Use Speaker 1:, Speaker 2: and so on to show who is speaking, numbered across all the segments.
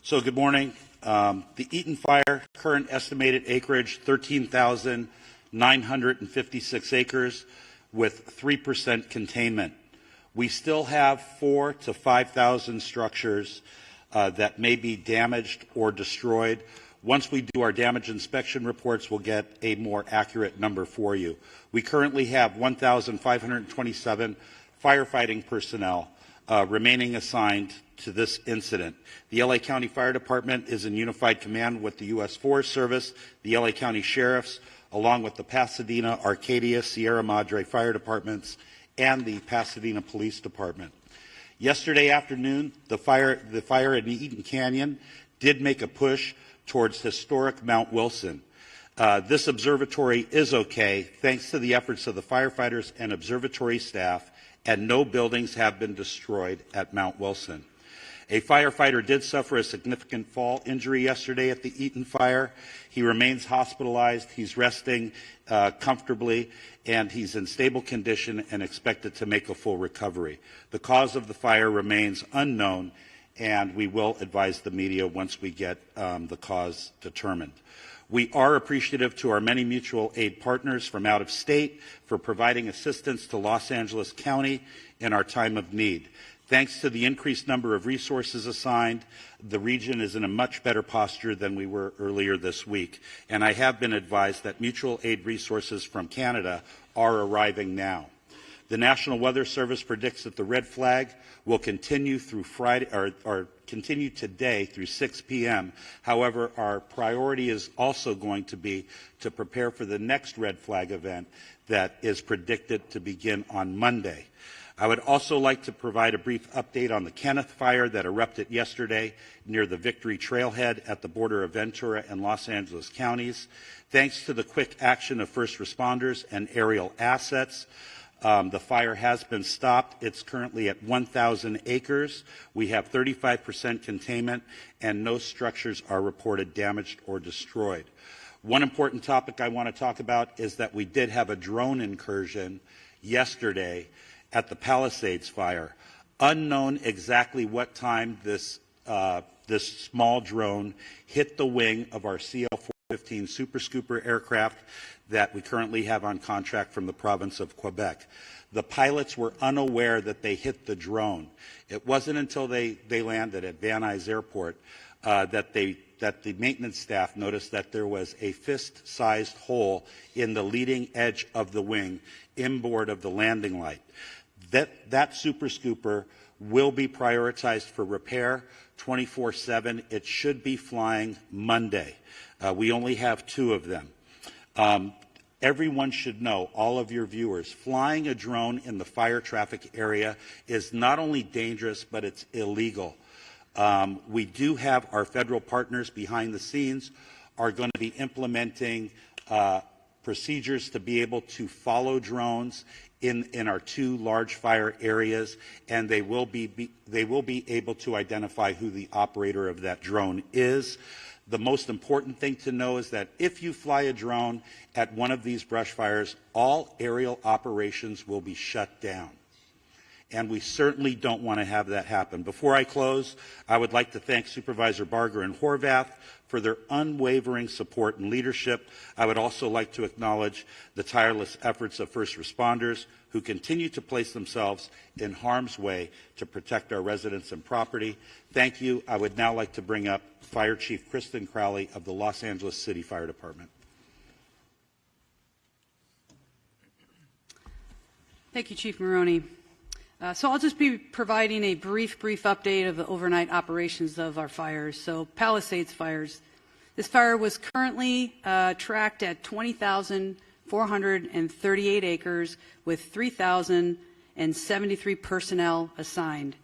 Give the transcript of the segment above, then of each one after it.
Speaker 1: So good morning. The Eaton Fire, current estimated acreage, 13,956 acres with 3% containment. We still have 4,000 to 5,000 structures that may be damaged or destroyed. Once we do our damage inspection reports, we'll get a more accurate number for you. We currently have 1,527 firefighting personnel remaining assigned to this incident. The LA County Fire Department is in unified command with the U.S. Forest Service, the LA County Sheriffs, along with the Pasadena, Arcadia, Sierra Madre Fire Departments, and the Pasadena Police Department. Yesterday afternoon, the fire in the Eaton Canyon did make a push towards historic Mount Wilson. This observatory is okay thanks to the efforts of the firefighters and observatory staff, and no buildings have been destroyed at Mount Wilson. A firefighter did suffer a significant fall injury yesterday at the Eaton fire. He remains hospitalized. He's resting comfortably, and he's in stable condition and expected to make a full recovery. The cause of the fire remains unknown, and we will advise the media once we get the cause determined. We are appreciative to our many mutual aid partners from out of state for providing assistance to Los Angeles County in our time of need. Thanks to the increased number of resources assigned, the region is in a much better posture than we were earlier this week. And I have been advised that mutual aid resources from Canada are arriving now. The National Weather Service predicts that the red flag will continue through Friday, or continue today through 6 p.m. However, our priority is also going to be to prepare for the next red flag event that is predicted to begin on Monday. I would also like to provide a brief update on the Kenneth fire that erupted yesterday near the Victory Trailhead at the border of Ventura and Los Angeles counties. Thanks to the quick action of first responders and aerial assets, the fire has been stopped. It's currently at 1,000 acres. We have 35% containment, and no structures are reported damaged or destroyed. One important topic I want to talk about is that we did have a drone incursion yesterday at the Palisades fire. Unknown exactly what time this small drone hit the wing of our CL-415 Super Scooper aircraft that we currently have on contract from the province of Quebec. The pilots were unaware that they hit the drone. It wasn't until they landed at Van Nuys Airport that the maintenance staff noticed that there was a fist-sized hole in the leading edge of the wing inboard of the landing light. That Super Scooper will be prioritized for repair 24/7. It should be flying Monday. We only have 2 of them. Everyone should know, all of your viewers, flying a drone in the fire traffic area is not only dangerous, but it's illegal. We do have our federal partners behind the scenes are going to be implementing procedures to be able to follow drones in our 2 large fire areas, and they will be able to identify who the operator of that drone is. The most important thing to know is that if you fly a drone at one of these brush fires, all aerial operations will be shut down. And we certainly don't want to have that happen. Before I close, I would like to thank Supervisor Barger and Horvath for their unwavering support and leadership. I would also like to acknowledge the tireless efforts of first responders who continue to place themselves in harm's way to protect our residents and property. Thank you. I would now like to bring up Fire Chief Kristen Crowley of the Los Angeles City Fire Department.
Speaker 2: Thank you, Chief Maroney. So I'll just be providing a brief update of the overnight operations of our fires. So Palisades fires. This fire was currently tracked at 20,438 acres with 3,073 personnel assigned.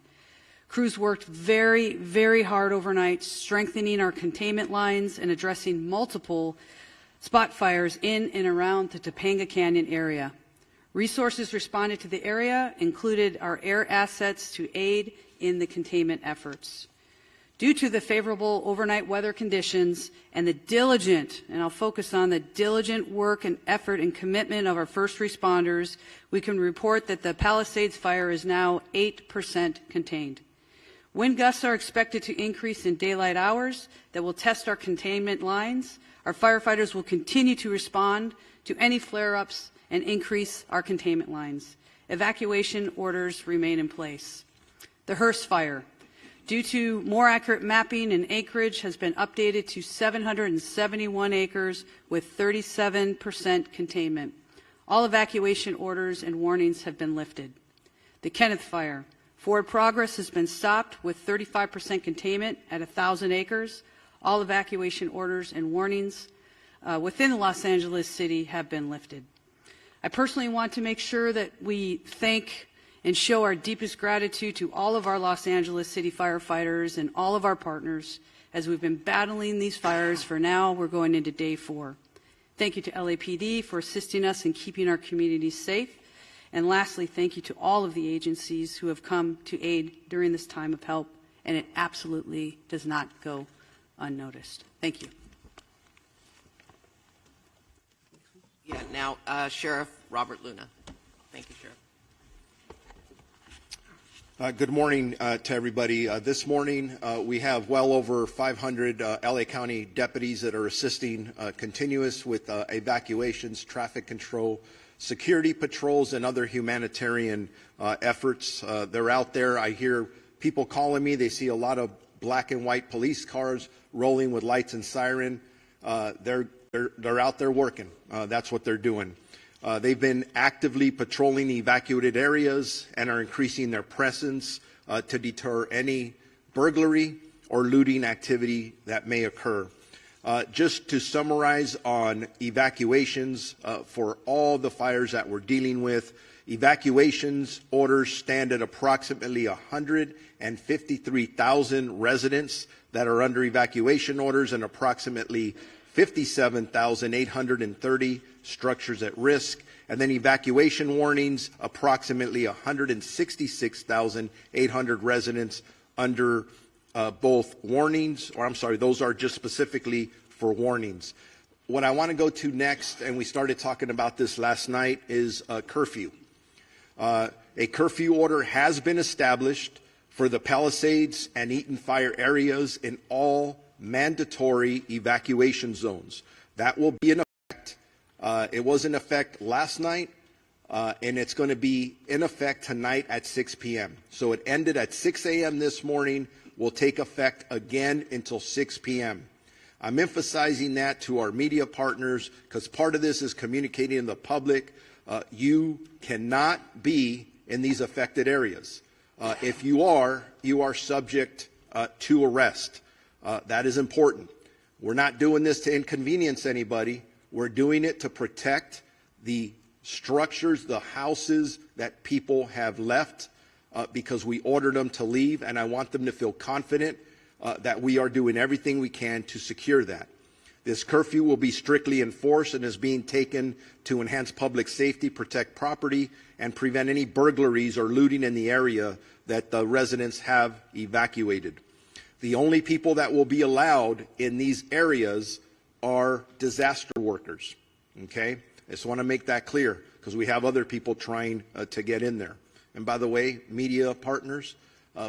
Speaker 2: Crews worked very, very hard overnight, strengthening our containment lines and addressing multiple spot fires in and around the Topanga Canyon area. Resources responded to the area included our air assets to aid in the containment efforts. Due to the favorable overnight weather conditions and the diligent, and I'll focus on the diligent work and effort and commitment of our first responders, we can report that the Palisades fire is now 8% contained. Wind gusts are expected to increase in daylight hours that will test our containment lines. Our firefighters will continue to respond to any flare-ups and increase our containment lines. Evacuation orders remain in place. The Hearst fire, due to more accurate mapping and acreage, has been updated to 771 acres with 37% containment. All evacuation orders and warnings have been lifted. The Kenneth fire, forward progress has been stopped with 35% containment at 1,000 acres. All evacuation orders and warnings within Los Angeles City have been lifted. I personally want to make sure that we thank and show our deepest gratitude to all of our Los Angeles City firefighters and all of our partners as we've been battling these fires for now. We're going into day 4. Thank you to LAPD for assisting us in keeping our communities safe. And lastly, thank you to all of the agencies who have come to aid during this time of help, and it absolutely does not go unnoticed. Thank you.
Speaker 3: Yeah, now Sheriff Robert Luna. Thank you, Sheriff.
Speaker 4: Good morning to everybody. This morning we have well over 500 LA County deputies that are assisting continuous with evacuations, traffic control, security patrols, and other humanitarian efforts. They're out there. I hear people calling me. They see a lot of black and white police cars rolling with lights and siren. They're out there working. That's what they're doing. They've been actively patrolling evacuated areas and are increasing their presence to deter any burglary or looting activity that may occur. Just to summarize on evacuations for all the fires that we're dealing with, evacuations orders stand at approximately 153,000 residents that are under evacuation orders and approximately 57,830 structures at risk. And then evacuation warnings, approximately 166,800 residents under both warnings, or I'm sorry, those are just specifically for warnings. What I want to go to next, and we started talking about this last night, is a curfew. A curfew order has been established for the Palisades and Eaton fire areas in all mandatory evacuation zones. That will be in effect. It was in effect last night, and it's going to be in effect tonight at 6 p.m. So it ended at 6 a.m. this morning, will take effect again until 6 p.m. I'm emphasizing that to our media partners because part of this is communicating to the public. You cannot be in these affected areas. If you are subject to arrest. That is important. We're not doing this to inconvenience anybody. We're doing it to protect the structures, the houses that people have left because we ordered them to leave, and I want them to feel confident that we are doing everything we can to secure that. This curfew will be strictly enforced and is being taken to enhance public safety, protect property, and prevent any burglaries or looting in the area that the residents have evacuated. The only people that will be allowed in these areas are disaster workers. Okay? I just want to make that clear because we have other people trying to get in there. And by the way, media partners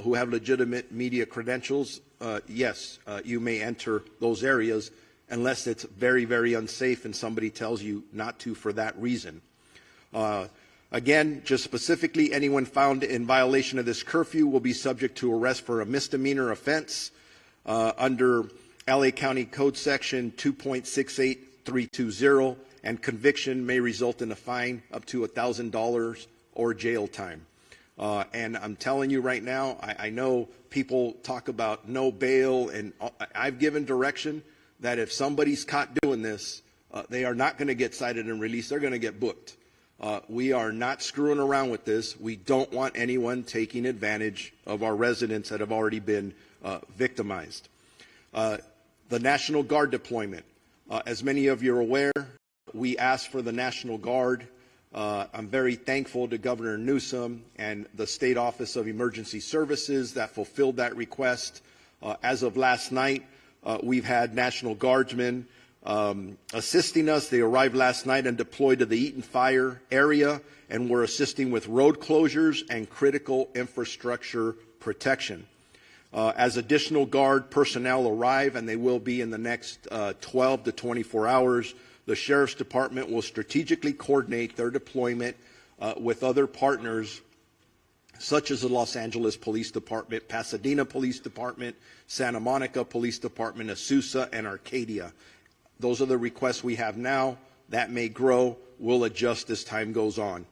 Speaker 4: who have legitimate media credentials, yes, you may enter those areas unless it's very, very unsafe and somebody tells you not to for that reason. Again, just specifically, anyone found in violation of this curfew will be subject to arrest for a misdemeanor offense under LA County Code Section 2.68320, and conviction may result in a fine up to $1,000 or jail time. And I'm telling you right now, I know people talk about no bail, and I've given direction that if somebody's caught doing this, they are not going to get cited and released. They're going to get booked. We are not screwing around with this. We don't want anyone taking advantage of our residents that have already been victimized. The National Guard deployment. As many of you are aware, we asked for the National Guard. I'm very thankful to Governor Newsroom and the State Office of Emergency Services that fulfilled that request. As of last night, we've had National Guardsmen assisting us. They arrived last night and deployed to the Eaton fire area and were assisting with road closures and critical infrastructure protection. As additional guard personnel arrive, and they will be in the next 12 to 24 hours, the Sheriff's Department will strategically coordinate their deployment with other partners such as the Los Angeles Police Department, Pasadena Police Department, Santa Monica Police Department, Azusa, and Arcadia. Those are the requests we have now. That may grow. We'll adjust as time goes on.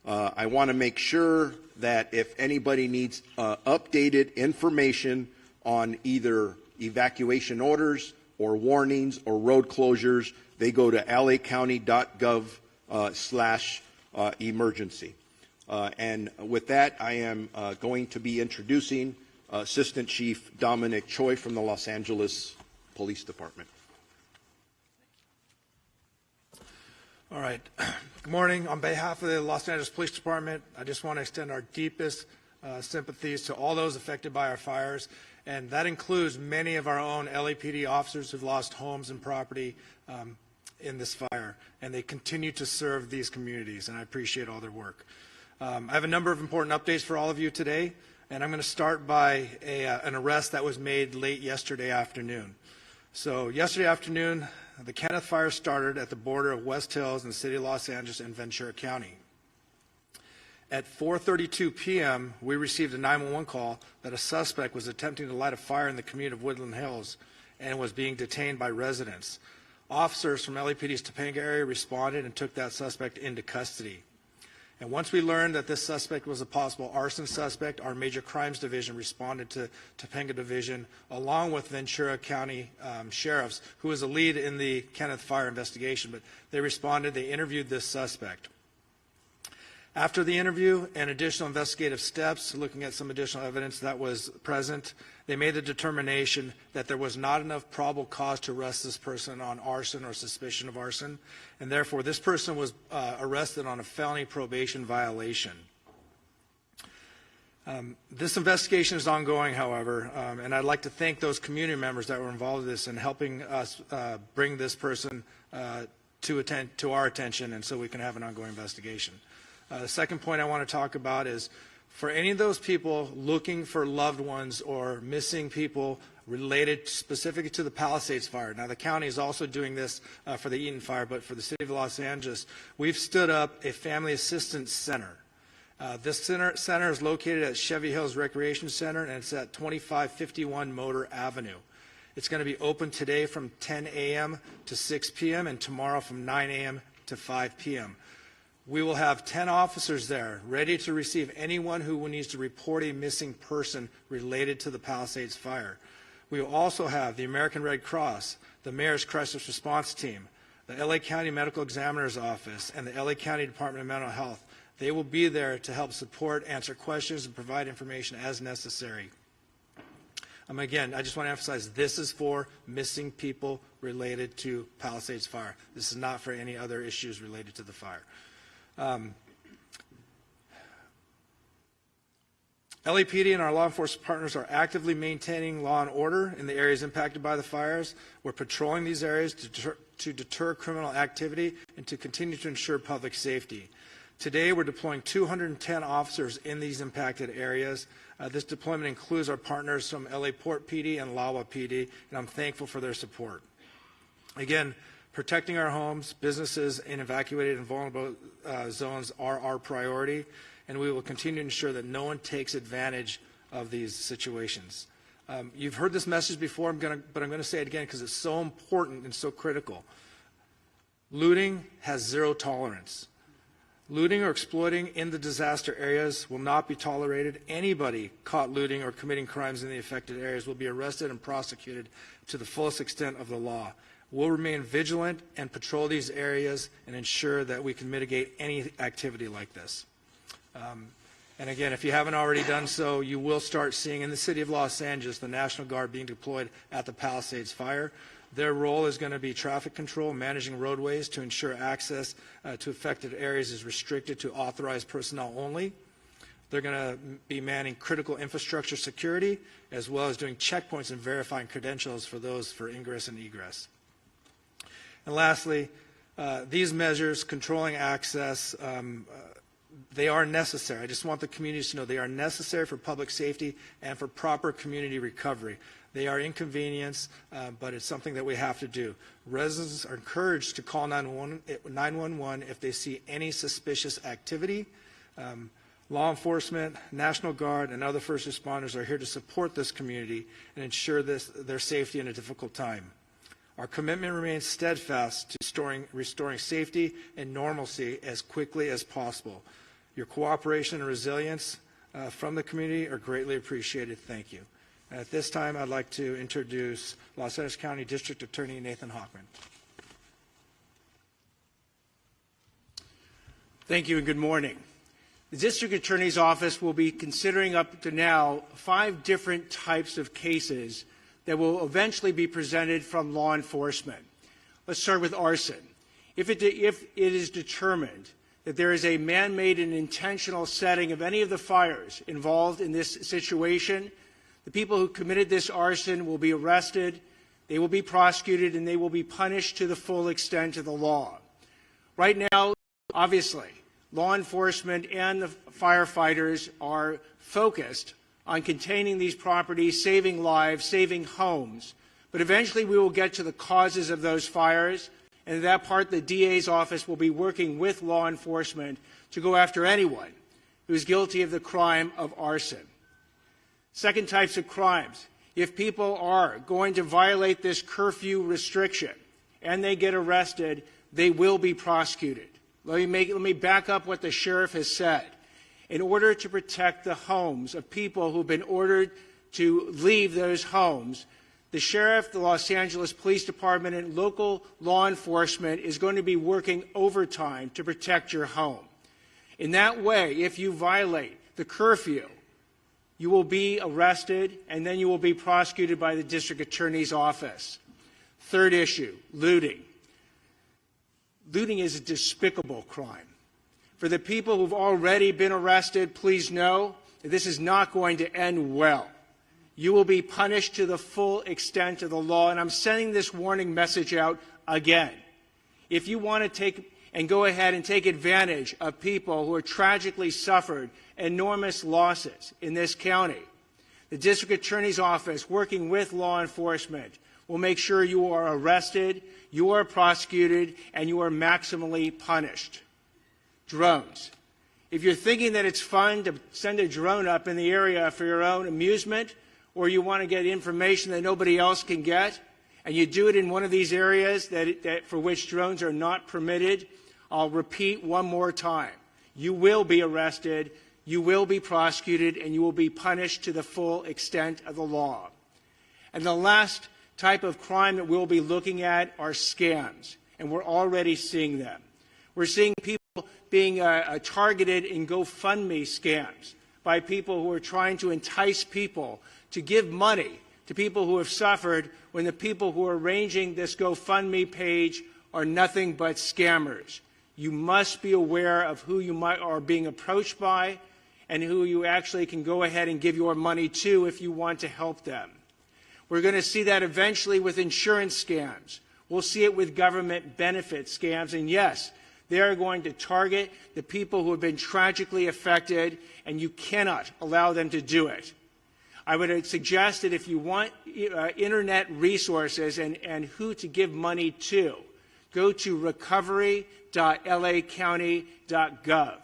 Speaker 4: I want to make sure that if anybody needs updated information on either evacuation orders or warnings or road closures, they go to lacounty.gov/emergency. And with that, I am going to be introducing Assistant Chief Dominic Choi from the Los Angeles Police Department.
Speaker 5: All right. Good morning. On behalf of the Los Angeles Police Department, I just want to extend our deepest sympathies to all those affected by our fires, and that includes many of our own LAPD officers who've lost homes and property in this fire, and they continue to serve these communities, and I appreciate all their work. I have a number of important updates for all of you today, and I'm going to start by an arrest that was made late yesterday afternoon. So yesterday afternoon, the Kenneth Fire started at the border of West Hills in the city of Los Angeles and Ventura County. At 4:32 p.m., we received a 911 call that a suspect was attempting to light a fire in the community of Woodland Hills and was being detained by residents. Officers from LAPD's Topanga area responded and took that suspect into custody. And once we learned that this suspect was a possible arson suspect, our Major Crimes Division responded to Topanga Division along with Ventura County sheriffs, who was a lead in the Kenneth Fire investigation. But they responded, they interviewed this suspect. After the interview and additional investigative steps, looking at some additional evidence that was present, they made the determination that there was not enough probable cause to arrest this person on arson or suspicion of arson, and therefore this person was arrested on a felony probation violation. This investigation is ongoing, however, and I'd like to thank those community members that were involved in this and helping us bring this person to our attention, and so we can have an ongoing investigation. The second point I want to talk about is for any of those people looking for loved ones or missing people related specifically to the Palisades fire. Now, the county is also doing this for the Eaton fire, but for the city of Los Angeles, we've stood up a family assistance center. This center is located at Chevy Hills Recreation Center, and it's at 2551 Motor Avenue. It's going to be open today from 10 a.m. to 6 p.m. and tomorrow from 9 a.m. to 5 p.m. We will have 10 officers there ready to receive anyone who needs to report a missing person related to the Palisades fire. We will also have the American Red Cross, the Mayor's Crisis Response Team, the LA County Medical Examiner's Office, and the LA County Department of Mental Health. They will be there to help support, answer questions, and provide information as necessary. Again, I just want to emphasize this is for missing people related to Palisades fire. This is not for any other issues related to the fire. LAPD and our law enforcement partners are actively maintaining law and order in the areas impacted by the fires. We're patrolling these areas to deter criminal activity and to continue to ensure public safety. Today, we're deploying 210 officers in these impacted areas. This deployment includes our partners from LA Port PD and LAWA PD, and I'm thankful for their support. Again, protecting our homes, businesses in evacuated and vulnerable zones are our priority, and we will continue to ensure that no one takes advantage of these situations. You've heard this message before, but I'm going to say it again because it's so important and so critical. Looting has zero tolerance. Looting or exploiting in the disaster areas will not be tolerated. Anybody caught looting or committing crimes in the affected areas will be arrested and prosecuted to the fullest extent of the law. We'll remain vigilant and patrol these areas and ensure that we can mitigate any activity like this. And again, if you haven't already done so, you will start seeing in the city of Los Angeles the National Guard being deployed at the Palisades fire. Their role is going to be traffic control, managing roadways to ensure access to affected areas is restricted to authorized personnel only. They're going to be manning critical infrastructure security, as well as doing checkpoints and verifying credentials for those for ingress and egress. And lastly, these measures controlling access They are necessary. I just want the communities to know they are necessary for public safety and for proper community recovery. They are inconvenience, but it's something that we have to do. Residents are encouraged to call 911 if they see any suspicious activity. Law enforcement, National Guard, and other first responders are here to support this community and ensure their safety in a difficult time. Our commitment remains steadfast to restoring safety and normalcy as quickly as possible. Your cooperation and resilience from the community are greatly appreciated. Thank you. At this time, I'd like to introduce Los Angeles County District Attorney Nathan Hochman.
Speaker 6: Thank you and good morning. The District Attorney's Office will be considering up to now 5 different types of cases that will eventually be presented from law enforcement. Let's start with arson. If it is determined that there is a man-made and intentional setting of any of the fires involved in this situation, the people who committed this arson will be arrested, they will be prosecuted, and they will be punished to the full extent of the law. Right now, obviously, law enforcement and the firefighters are focused on containing these properties, saving lives, saving homes. But eventually we will get to the causes of those fires, and in that part the DA's office will be working with law enforcement to go after anyone who is guilty of the crime of arson. Second types of crimes. If people are going to violate this curfew restriction and they get arrested, they will be prosecuted. Let me back up what the sheriff has said. In order to protect the homes of people who've been ordered to leave those homes, the sheriff, the Los Angeles Police Department, and local law enforcement is going to be working overtime to protect your home. In that way, if you violate the curfew, you will be arrested and then you will be prosecuted by the district attorney's office. Third issue, looting. Looting is a despicable crime. For the people who've already been arrested, please know that this is not going to end well. You will be punished to the full extent of the law, and I'm sending this warning message out again. If you want to take and go ahead and take advantage of people who have tragically suffered enormous losses in this county, the district attorney's office, working with law enforcement, will make sure you are arrested, you are prosecuted, and you are maximally punished. Drones. If you're thinking that it's fun to send a drone up in the area for your own amusement, or you want to get information that nobody else can get, and you do it in one of these areas for which drones are not permitted, I'll repeat one more time. You will be arrested, you will be prosecuted, and you will be punished to the full extent of the law. And the last type of crime that we'll be looking at are scams, and we're already seeing them. We're seeing people being targeted in GoFundMe scams by people who are trying to entice people to give money to people who have suffered when the people who are arranging this GoFundMe page are nothing but scammers. You must be aware of who you are being approached by and who you actually can go ahead and give your money to if you want to help them. We're going to see that eventually with insurance scams. We'll see it with government benefit scams. And yes, they are going to target the people who have been tragically affected, and you cannot allow them to do it. I would suggest that if you want internet resources and who to give money to, go to recovery.lacounty.gov.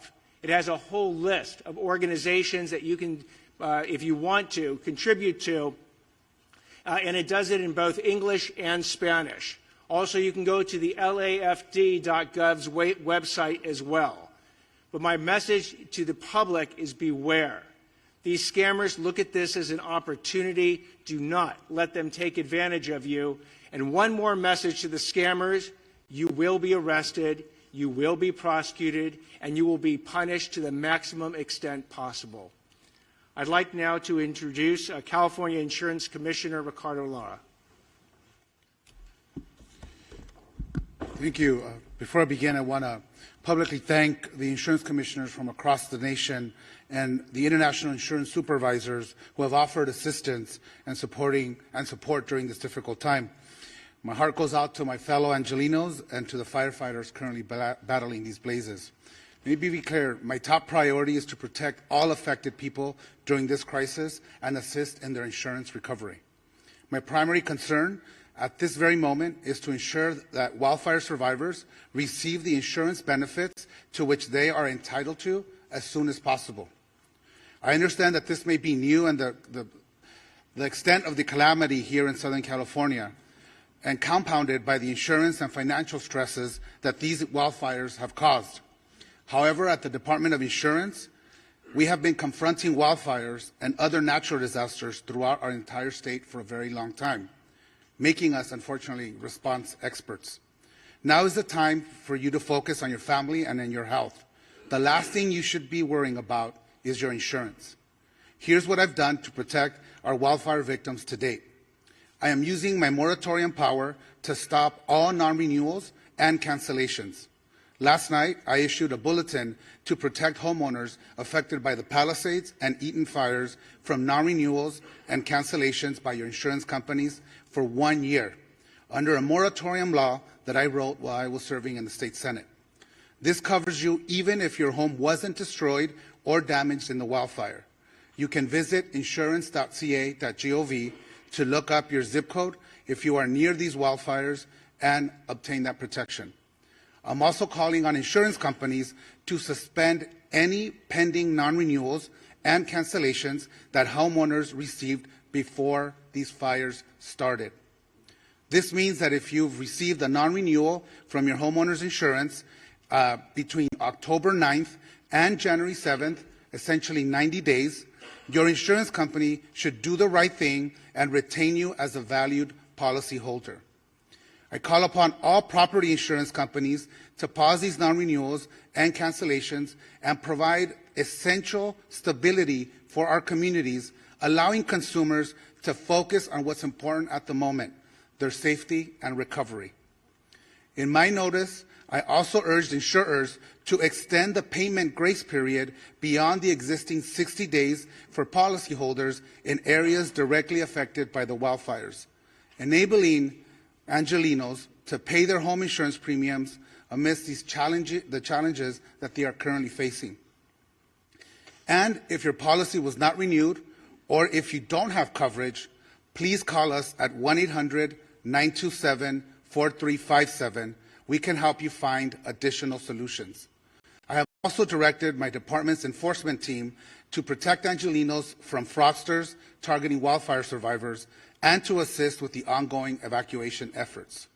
Speaker 6: It has a whole list of organizations that you can, if you want to, contribute to, and it does it in both English and Spanish. Also, you can go to the LAFD.gov's website as well. But my message to the public is beware. These scammers look at this as an opportunity. Do not let them take advantage of you. And one more message to the scammers: you will be arrested, you will be prosecuted, and you will be punished to the maximum extent possible. I'd like now to introduce California Insurance Commissioner Ricardo Lara.
Speaker 7: Thank you. Before I begin, I want to publicly thank the insurance commissioners from across the nation and the international insurance supervisors who have offered assistance and support during this difficult time. My heart goes out to my fellow Angelinos and to the firefighters currently battling these blazes. Let me be clear, my top priority is to protect all affected people during this crisis and assist in their insurance recovery. My primary concern at this very moment is to ensure that wildfire survivors receive the insurance benefits to which they are entitled to as soon as possible. I understand that this may be new and the extent of the calamity here in Southern California and compounded by the insurance and financial stresses that these wildfires have caused. However, at the Department of Insurance, we have been confronting wildfires and other natural disasters throughout our entire state for a very long time, making us, unfortunately, response experts. Now is the time for you to focus on your family and on your health. The last thing you should be worrying about is your insurance. Here's what I've done to protect our wildfire victims to date. I am using my moratorium power to stop all non-renewals and cancellations. Last night, I issued a bulletin to protect homeowners affected by the Palisades and Eaton fires from non-renewals and cancellations by your insurance companies for 1 year, under a moratorium law that I wrote while I was serving in the state Senate. This covers you even if your home wasn't destroyed or damaged in the wildfire. You can visit insurance.ca.gov to look up your zip code if you are near these wildfires and obtain that protection. I'm also calling on insurance companies to suspend any pending non-renewals and cancellations that homeowners received before these fires started. This means that if you've received a non-renewal from your homeowner's insurance between October 9th and January 7th, essentially 90 days, your insurance company should do the right thing and retain you as a valued policyholder. I call upon all property insurance companies to pause these non-renewals and cancellations and provide essential stability for our communities, allowing consumers to focus on what's important at the moment, their safety and recovery. In my notice, I also urged insurers to extend the payment grace period beyond the existing 60 days for policyholders in areas directly affected by the wildfires, enabling Angelenos to pay their home insurance premiums amidst the challenges that they are currently facing. And if your policy was not renewed, or if you don't have coverage, please call us at 1-800-927-4357. We can help you find additional solutions. I have also directed my department's enforcement team to protect Angelenos from fraudsters targeting wildfire survivors and to assist with the ongoing evacuation efforts.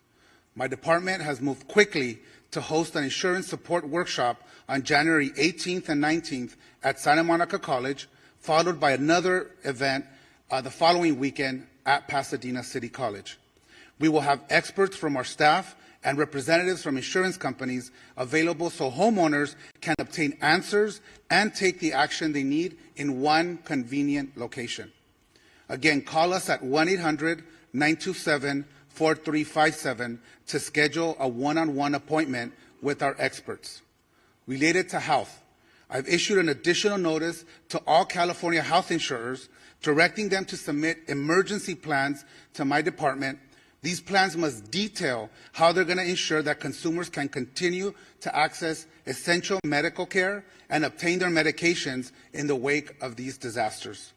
Speaker 7: My department has moved quickly to host an insurance support workshop on January 18th and 19th at Santa Monica College, followed by another event the following weekend at Pasadena City College. We will have experts from our staff and representatives from insurance companies available so homeowners can obtain answers and take the action they need in one convenient location. Again, call us at 1-800-927-4357 to schedule a one-on-one appointment with our experts. Related to health, I've issued an additional notice to all California health insurers directing them to submit emergency plans to my department. These plans must detail how they're going to ensure that consumers can continue to access essential medical care and obtain their medications in the wake of these disasters.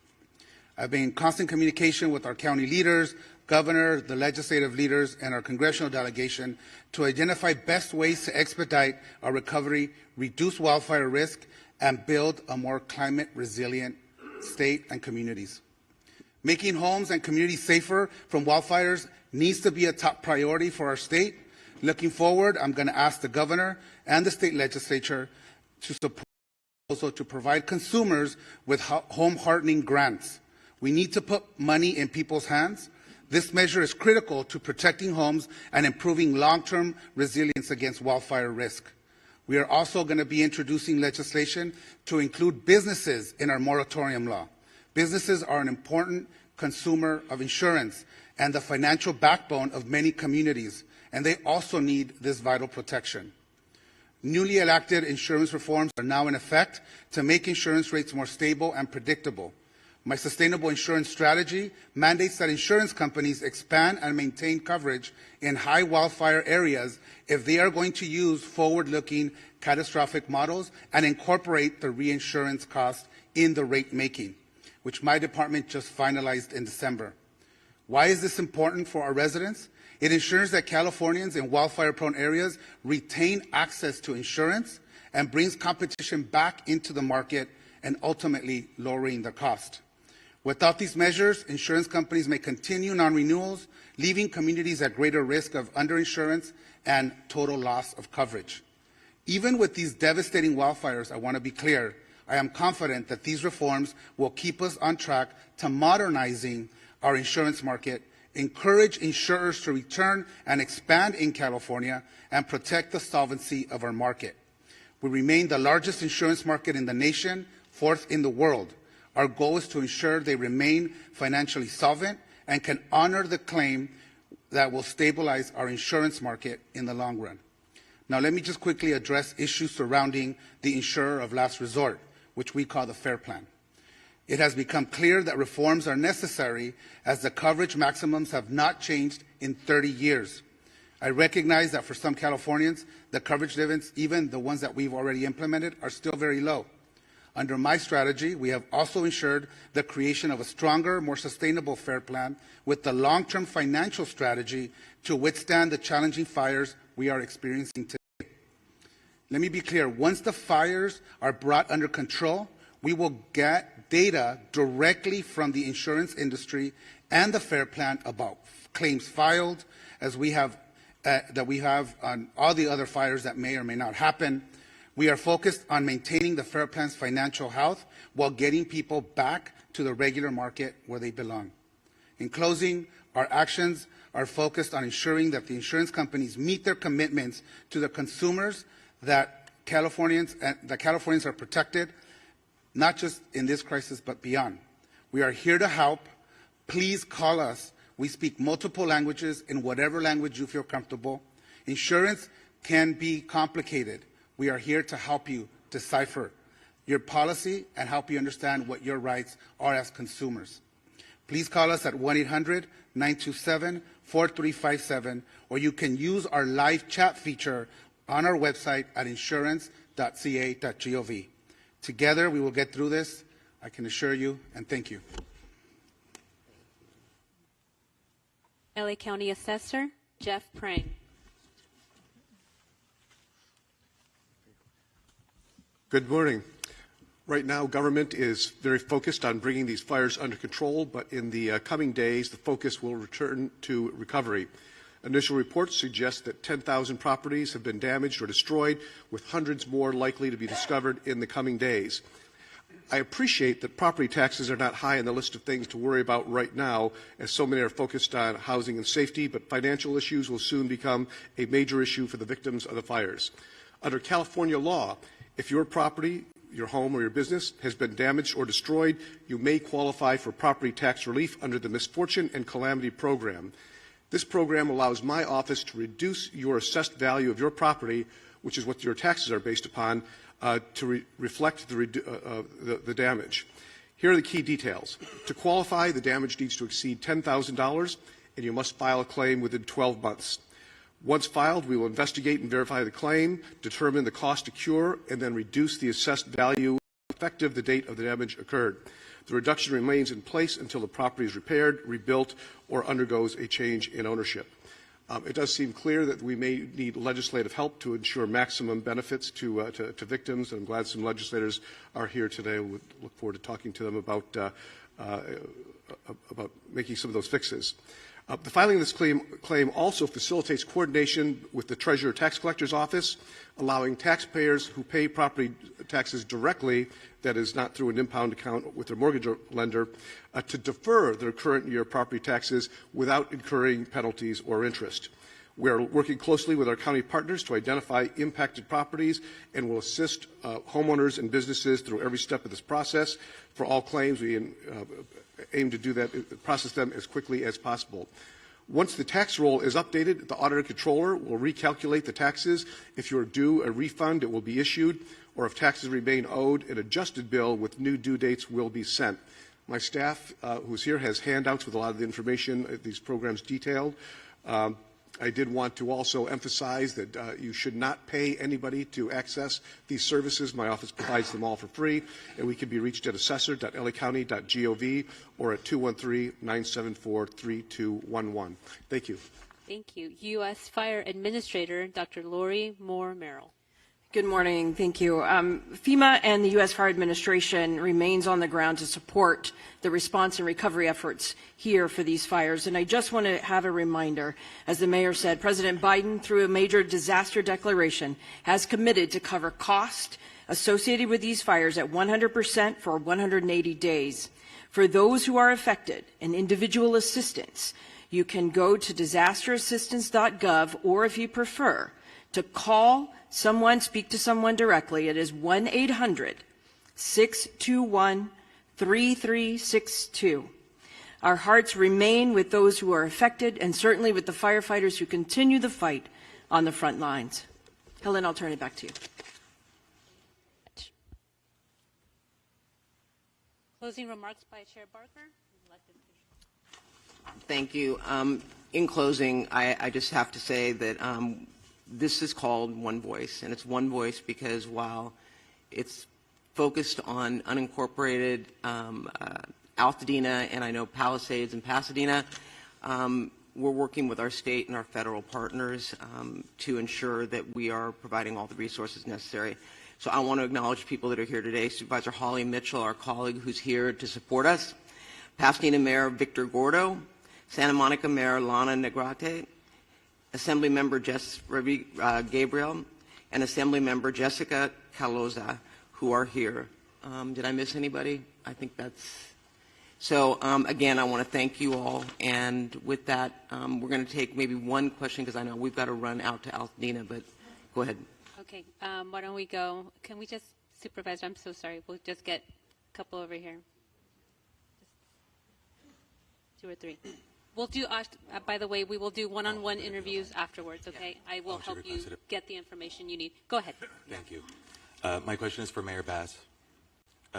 Speaker 7: I've been in constant communication with our county leaders, governor, the legislative leaders, and our congressional delegation to identify best ways to expedite our recovery, reduce wildfire risk, and build a more climate resilient state and communities. Making homes and communities safer from wildfires needs to be a top priority for our state. Looking forward, I'm going to ask the governor and the state legislature to support also to provide consumers with home hardening grants. We need to put money in people's hands. This measure is critical to protecting homes and improving long-term resilience against wildfire risk. We are also going to be introducing legislation to include businesses in our moratorium law. Businesses are an important consumer of insurance and the financial backbone of many communities, and they also need this vital protection. Newly enacted insurance reforms are now in effect to make insurance rates more stable and predictable. My sustainable insurance strategy mandates that insurance companies expand and maintain coverage in high wildfire areas if they are going to use forward-looking catastrophic models and incorporate the reinsurance cost in the rate making, which my department just finalized in December. Why is this important for our residents? It ensures that Californians in wildfire-prone areas retain access to insurance and brings competition back into the market and ultimately lowering the cost. Without these measures, insurance companies may continue non-renewals, leaving communities at greater risk of underinsurance and total loss of coverage. Even with these devastating wildfires, I want to be clear, I am confident that these reforms will keep us on track to modernizing our insurance market, encourage insurers to return and expand in California, and protect the solvency of our market. We remain the largest insurance market in the nation, fourth in the world. Our goal is to ensure they remain financially solvent and can honor the claim that will stabilize our insurance market in the long run. Now, let me just quickly address issues surrounding the insurer of last resort, which we call the FAIR Plan. It has become clear that reforms are necessary as the coverage maximums have not changed in 30 years. I recognize that for some Californians, the coverage limits, even the ones that we've already implemented, are still very low. Under my strategy, we have also ensured the creation of a stronger, more sustainable FAIR Plan with the long-term financial strategy to withstand the challenging fires we are experiencing today. Let me be clear, once the fires are brought under control, we will get data directly from the insurance industry and the FAIR Plan about claims filed, as we have on all the other fires that may or may not happen. We are focused on maintaining the FAIR Plan's financial health while getting people back to the regular market where they belong. In closing, our actions are focused on ensuring that the insurance companies meet their commitments to the consumers, that Californians are protected, not just in this crisis, but beyond. We are here to help. Please call us. We speak multiple languages in whatever language you feel comfortable. Insurance can be complicated. We are here to help you decipher your policy and help you understand what your rights are as consumers. Please call us at 1-800-927-4357, or you can use our live chat feature on our website at insurance.ca.gov. Together, we will get through this, I can assure you, and thank you.
Speaker 8: LA County Assessor Jeff Prang.
Speaker 9: Good morning. Right now, government is very focused on bringing these fires under control, but in the coming days, the focus will return to recovery. Initial reports suggest that 10,000 properties have been damaged or destroyed, with hundreds more likely to be discovered in the coming days. I appreciate that property taxes are not high on the list of things to worry about right now, as so many are focused on housing and safety, but financial issues will soon become a major issue for the victims of the fires. Under California law, if your property, your home or your business has been damaged or destroyed, you may qualify for property tax relief under the Misfortune and Calamity Program. This program allows my office to reduce your assessed value of your property, which is what your taxes are based upon, to reflect the damage. Here are the key details. To qualify, the damage needs to exceed $10,000, and you must file a claim within 12 months. Once filed, we will investigate and verify the claim, determine the cost to cure, and then reduce the assessed value effective the date of the damage occurred. The reduction remains in place until the property is repaired, rebuilt, or undergoes a change in ownership. It does seem clear that we may need legislative help to ensure maximum benefits to victims, and I'm glad some legislators are here today. We look forward to talking to them about making some of those fixes. The filing of this claim also facilitates coordination with the Treasurer Tax Collector's Office, allowing taxpayers who pay property taxes directly, that is not through an impound account with their mortgage lender, to defer their current year property taxes without incurring penalties or interest. We are working closely with our county partners to identify impacted properties and will assist homeowners and businesses through every step of this process. For all claims, we aim to do that, process them as quickly as possible. Once the tax roll is updated, the auditor controller will recalculate the taxes. If you're due a refund, it will be issued, or if taxes remain owed, an adjusted bill with new due dates will be sent. My staff, who's here, has handouts with a lot of the information, these programs detailed. I did want to also emphasize that you should not pay anybody to access these services. My office provides them all for free, and we can be reached at assessor.lacounty.gov or at 213-974-3211. Thank you.
Speaker 8: Thank you. U.S. Fire Administrator Dr. Lori Moore Merrill.
Speaker 10: Good morning. Thank you. FEMA and the U.S. Fire Administration remains on the ground to support the response and recovery efforts here for these fires. And I just want to have a reminder, as the mayor said, President Biden, through a major disaster declaration, has committed to cover cost associated with these fires at 100% for 180 days. For those who are affected and individual assistance, you can go to disasterassistance.gov, or if you prefer, to call someone, speak to someone directly. It is 1-800-621-3362. Our hearts remain with those who are affected, and certainly with the firefighters who continue the fight on the front lines. Helen, I'll turn it back to you.
Speaker 8: Closing remarks by Chair Barker.
Speaker 3: Thank you. In closing, I just have to say that this is called One Voice, and it's One Voice because while it's focused on unincorporated Altadena and I know Palisades and Pasadena, we're working with our state and our federal partners to ensure that we are providing all the resources necessary. So I want to acknowledge people that are here today. Supervisor Holly Mitchell, our colleague who's here to support us, Pasadena Mayor Victor Gordo, Santa Monica Mayor Lana Negrete, Assemblymember Jess Gabriel, and Assemblymember Jessica Caloza, who are here. Did I miss anybody? I think that's... So, again, I want to thank you all. And with that, we're going to take maybe one question, because I know we've got to run out to Altadena, but go ahead.
Speaker 8: Okay, why don't we go? Can we just, Supervisor, I'm so sorry. We'll just get a couple over here. Just 2 or 3. We'll do, by the way, we will do one-on-one interviews afterwards, okay? I will help you get the information you need. Go ahead.
Speaker 11: Thank you. My question is for Mayor Bass.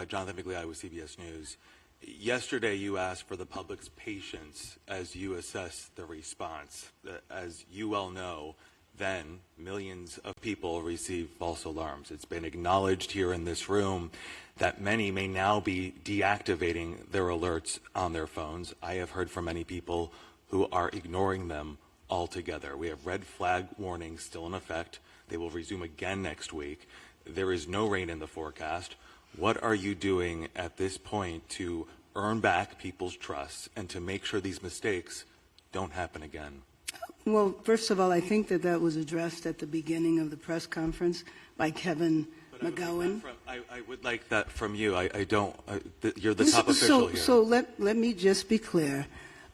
Speaker 11: Jonathan Migliotti with CBS News. Yesterday, you asked for the public's patience as you assess the response. As you well know, then millions of people receive false alarms. It's been acknowledged here in this room that many may now be deactivating their alerts on their phones. I have heard from many people who are ignoring them altogether. We have red flag warnings still in effect. They will resume again next week. There is no rain in the forecast. What are you doing at this point to earn back people's trust and to make sure these mistakes don't happen again?
Speaker 12: Well, first of all, I think that was addressed at the beginning of the press conference by Kevin McGowan.
Speaker 11: I would like that from you. I don't. You're the top official here.
Speaker 12: So let me just be clear.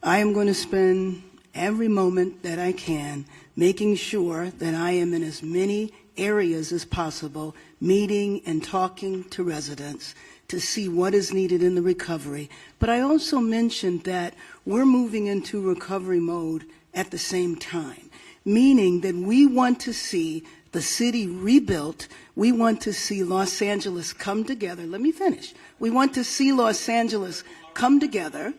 Speaker 12: I am going to spend every moment that I can making sure that I am in as many areas as possible, meeting and talking to residents to see what is needed in the recovery. But I also mentioned that we're moving into recovery mode at the same time, meaning that we want to see the city rebuilt. We want to see Los Angeles come together. Let me finish. We want to see Los Angeles come together.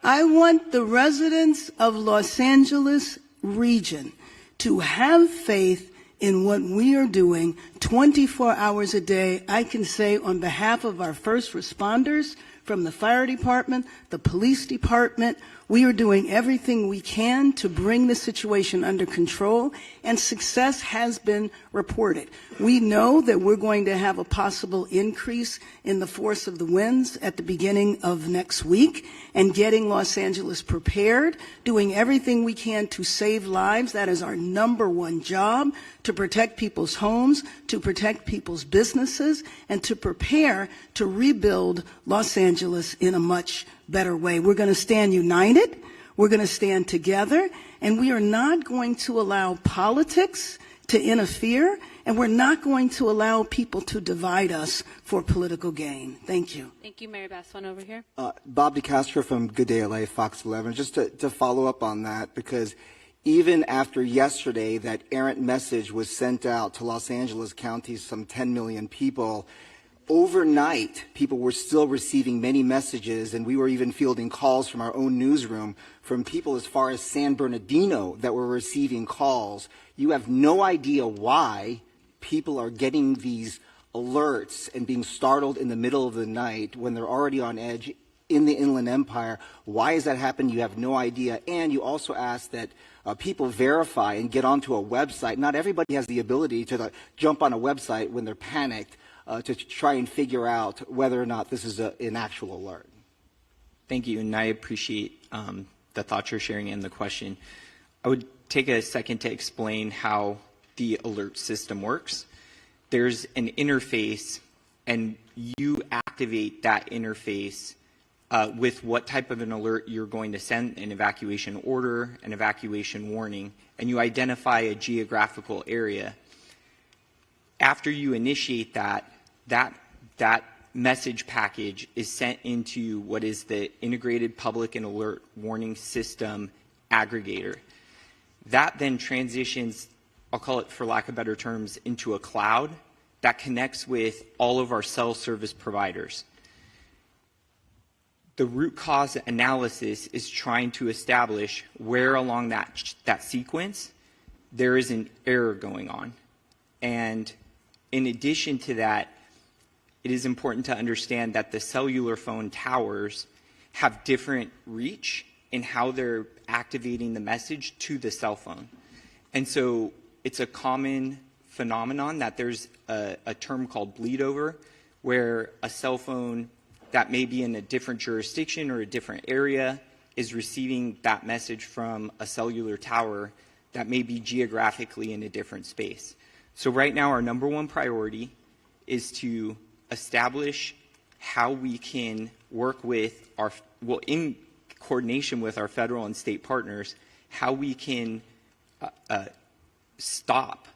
Speaker 12: I want the residents of Los Angeles region to have faith in what we are doing 24 hours a day. I can say on behalf of our first responders from the fire department, the police department, we are doing everything we can to bring the situation under control, and success has been reported. We know that we're going to have a possible increase in the force of the winds at the beginning of next week, and getting Los Angeles prepared, doing everything we can to save lives. That is our #1 job, to protect people's homes, to protect people's businesses, and to prepare to rebuild Los Angeles in a much better way. We're going to stand united. We're going to stand together, and we are not going to allow politics to interfere, and we're not going to allow people to divide us for political gain. Thank you.
Speaker 8: Thank you, Mayor Bass. One over here.
Speaker 13: Bob DeCastro from Good Day LA, Fox 11. Just to follow up on that, because even after yesterday that errant message was sent out to Los Angeles County, some 10 million people, overnight people were still receiving many messages, and we were even fielding calls from our own newsroom from people as far as San Bernardino that were receiving calls. You have no idea why people are getting these alerts and being startled in the middle of the night when they're already on edge in the Inland Empire. Why is that happening? You have no idea. And you also ask that people verify and get onto a website. Not everybody has the ability to jump on a website when they're panicked to try and figure out whether or not this is an actual alert.
Speaker 14: Thank you, and I appreciate the thoughts you're sharing and the question. I would take a second to explain how the alert system works. There's an interface, and you activate that interface with what type of an alert you're going to send, an evacuation order, an evacuation warning, and you identify a geographical area. After you initiate that message package is sent into what is the Integrated Public and Alert Warning System aggregator. That then transitions, I'll call it for lack of better terms, into a cloud that connects with all of our cell service providers. The root cause analysis is trying to establish where along that sequence there is an error going on. And in addition to that, it is important to understand that the cellular phone towers have different reach in how they're activating the message to the cell phone. And so it's a common phenomenon that there's a term called bleed over, where a cell phone that may be in a different jurisdiction or a different area is receiving that message from a cellular tower that may be geographically in a different space. So right now our number one priority is to establish how we can work with our, well, in coordination with our federal and state partners, how we can stop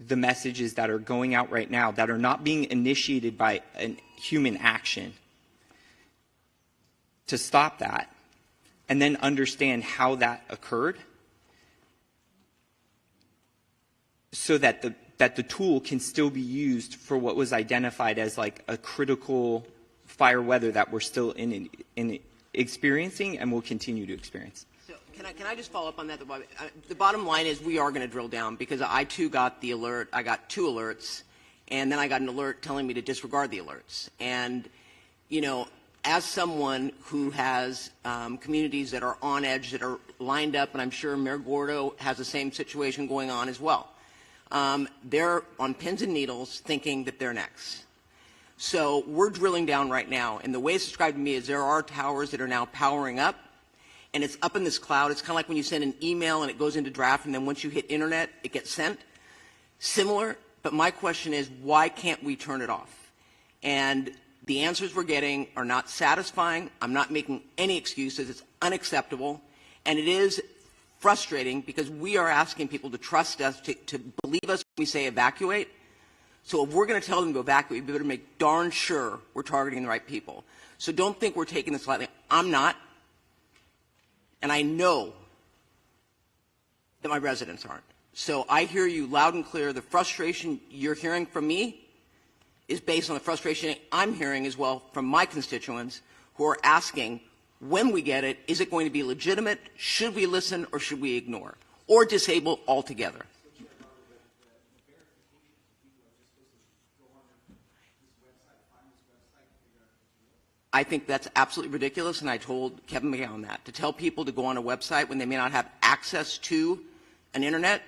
Speaker 14: the messages that are going out right now that are not being initiated by a human action, to stop that, and then understand how that occurred so that the tool can still be used for what was identified as like a critical fire weather that we're still in experiencing and will continue to experience.
Speaker 3: So can I just follow up on that? The bottom line is we are going to drill down, because I too got the alert. I got 2 alerts, and then I got an alert telling me to disregard the alerts. And, you know, as someone who has communities that are on edge, that are lined up, and I'm sure Mayor Gordo has the same situation going on as well, they're on pins and needles thinking that they're next. So we're drilling down right now, and the way it's described to me is there are towers that are now powering up, and it's up in this cloud. It's kind of like when you send an email and it goes into draft, and then once you hit internet, it gets sent. Similar, but my question is, why can't we turn it off? And the answers we're getting are not satisfying. I'm not making any excuses. It's unacceptable, and it is frustrating because we are asking people to trust us, to believe us when we say evacuate. So if we're going to tell them to evacuate, we better make darn sure we're targeting the right people. So don't think we're taking this lightly. I'm not. And I know that my residents aren't. So I hear you loud and clear. The frustration you're hearing from me is based on the frustration I'm hearing as well from my constituents who are asking, when we get it, is it going to be legitimate? Should we listen or should we ignore? Or disable altogether? I think that's absolutely ridiculous, and I told Kevin McGowan that. To tell people to go on a website when they may not have access to an internet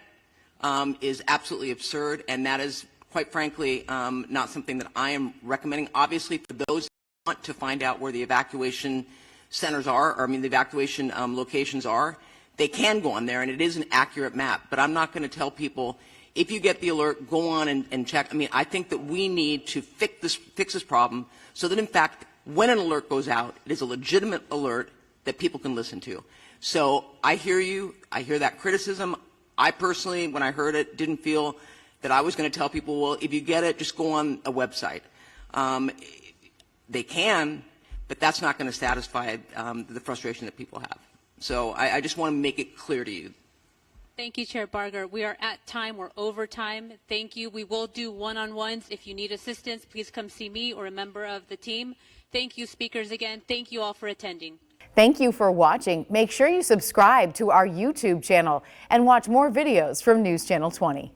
Speaker 3: is absolutely absurd, and that is, quite frankly, not something that I am recommending. Obviously, for those who want to find out where the evacuation centers are, or I mean the evacuation locations are, they can go on there, and it is an accurate map. But I'm not going to tell people, if you get the alert, go on and check. I mean, I think that we need to fix this problem so that, in fact, when an alert goes out, it is a legitimate alert that people can listen to. So I hear you. I hear that criticism. I personally, when I heard it, didn't feel that I was going to tell people, well, if you get it, just go on a website. They can, but that's not going to satisfy the frustration that people have. So I just want to make it clear to you.
Speaker 8: Thank you, Chair Barger. We are at time. We're over time. Thank you. We will do one-on-ones. If you need assistance, please come see me or a member of the team. Thank you, speakers, again. Thank you all for attending.
Speaker 15: Thank you for watching. Make sure you subscribe to our YouTube channel and watch more videos from News Channel 20.